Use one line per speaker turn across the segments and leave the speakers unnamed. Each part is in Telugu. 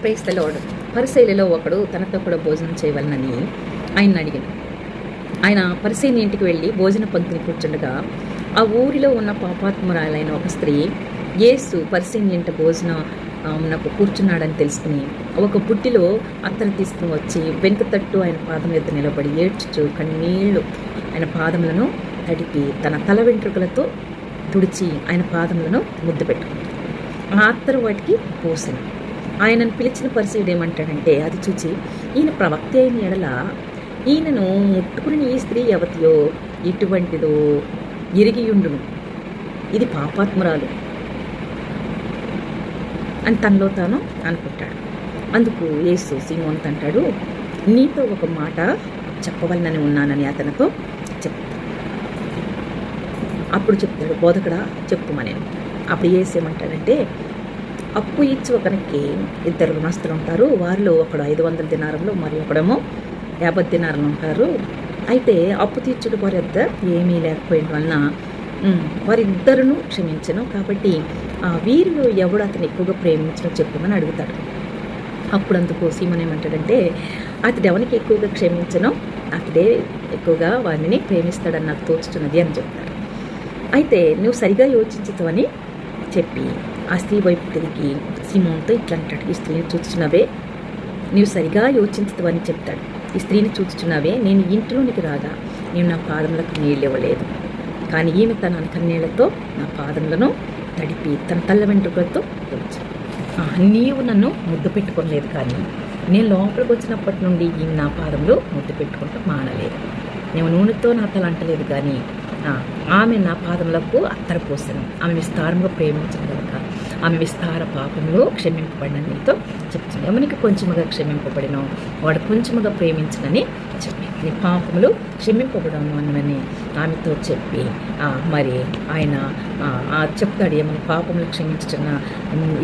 Praise the lord. పరిసయ్యులలో ఒకడు తనతో కూడా భోజనం చేయవలనని ఆయన అడిగాను. ఆయన పరిసయ్యుని ఇంటికి వెళ్ళి భోజన పంక్తిని కూర్చుండగా ఆ ఊరిలో ఉన్న పాపాత్మురాలైన ఒక స్త్రీ యేసు పరిసయ్యుని ఇంట భోజనమునకు కూర్చున్నాడని తెలుసుకుని ఒక బుడ్డిలో అత్తరు తీసుకుని వచ్చి వెనుక తట్టు ఆయన పాదం ఎద్దు నిలబడి ఏడ్చుచు కన్నీళ్లు ఆయన పాదములను తడిపి తన తల వెంట్రుకలతో తుడిచి ఆయన పాదములను ముద్దు పెట్టుకుంది. ఆ అత్తరు వాటికి పోసెను. ఆయనను పిలిచిన పరిసయ్యుడు ఏమంటాడంటే, అది చూచి ఈయన ప్రవక్త అయిన ఎడల ఈయనను ముట్టుకుని ఈ స్త్రీ ఎవతియో ఇటువంటిదో ఎరిగియుండును, ఇది పాపాత్మురాలు అని తనలో తాను అనుకుంటాడు. అందుకు యేసు సీమోనుతో అంటాడు, నీతో ఒక మాట చెప్పవలనని ఉన్నానని అతనితో చెప్తాడు. అప్పుడు చెప్తాడు, బోధకుడా చెప్పుమని. అప్పుడు యేసు ఏమంటాడంటే, అప్పు ఇచ్చి ఒకరికి 2 రుణస్తులు ఉంటారు. వారిలో ఒకడు 500 దినారంలో మరి ఒకడేమో 50 దినారంలో ఉంటారు. అయితే అప్పు తీర్చుడు వారి వద్ద ఏమీ లేకపోయిన వలన వారిద్దరును క్షమించను. కాబట్టి వీరిలో ఎవడు అతను ఎక్కువగా ప్రేమించడం చెప్పమని అడుగుతాడు. అప్పుడు అందుకు సీమోను ఏమంటాడంటే, అతడు ఎవరికి ఎక్కువగా క్షమించనో అతడే ఎక్కువగా వారిని ప్రేమిస్తాడని నాకు తోచుతున్నది అని చెప్తాడు. అయితే నువ్వు సరిగా యోచించుతావని చెప్పి ఆ స్త్రీ వైపు తిరిగి సీమోనుతో ఇట్లా అంటాడు, ఈ స్త్రీని చూస్తున్నావే, నీవు సరిగా యోచించుతావని చెప్తాడు. ఈ స్త్రీని చూస్తున్నావే, నేను ఇంట్లోనికి రాగా నేను నా పాదములకు నీళ్ళు ఇవ్వలేదు, కానీ ఈమె తన కన్నీళ్లతో నా పాదములను తడిపి తన తల్ల వెంట్రుకలతో తుడిచి. నీవు నన్ను ముద్దు పెట్టుకోలేదు, కానీ నేను లోపలికి వచ్చినప్పటి నుండి ఈమె నా పాదములు ముద్దు పెట్టుకుంటూ మానలేదు. నేను నూనెతో నా తల అంటలేదు, కానీ ఆమె నా పాదములకు అత్తరు పోసాను. ఆమె విస్తారంగా ప్రేమించిన కనుక ఆమె విస్తార పాపంలో క్షమింపబడిన నీతో చెప్తుంది. ఎవరికి కొంచెముగా క్షమింపబడినో వాడు కొంచెముగా ప్రేమించనని చెప్పి నీ పాపములు క్షమింపబడను అని ఆమెతో చెప్పి మరి ఆయన చెప్తాడు, ఏమని పాపములు క్షమించుతున్న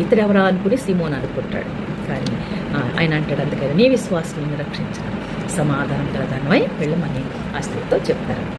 ఇతరెవరా అనుకుని సీమోను అనుకుంటాడు. కానీ ఆయన అంటాడు, అందుకని నీ విశ్వాసం రక్షించడం సమాధానం కలదానమై వెళ్ళమని ఆ స్త్రీతో చెప్తారు.